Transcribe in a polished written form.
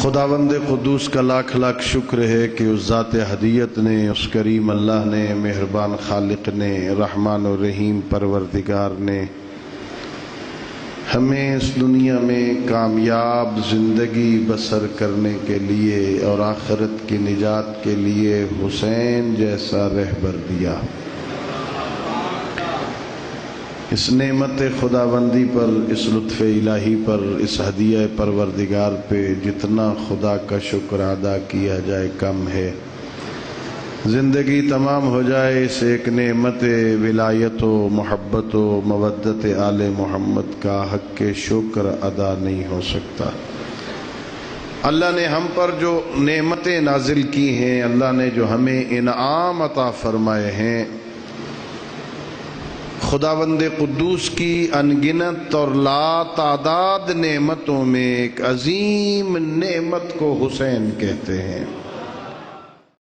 خداوند قدوس کا لاکھ لاکھ شکر ہے کہ اس ذات ہدیت نے، اس کریم اللہ نے، مہربان خالق نے، رحمان و رحیم پروردگار نے ہمیں اس دنیا میں کامیاب زندگی بسر کرنے کے لیے اور آخرت کی نجات کے لیے حسین جیسا رہبر دیا۔ اس نعمت خداوندی پر، اس لطف الہی پر، اس ہدیہ پروردگار پہ جتنا خدا کا شکر ادا کیا جائے کم ہے۔ زندگی تمام ہو جائے اس ایک نعمت ولایت و محبت و مودت آل محمد کا حق کے شکر ادا نہیں ہو سکتا۔ اللہ نے ہم پر جو نعمتیں نازل کی ہیں، اللہ نے جو ہمیں انعام عطا فرمائے ہیں، خداوند قدوس کی انگنت اور لا تعداد نعمتوں میں ایک عظیم نعمت کو حسین کہتے ہیں۔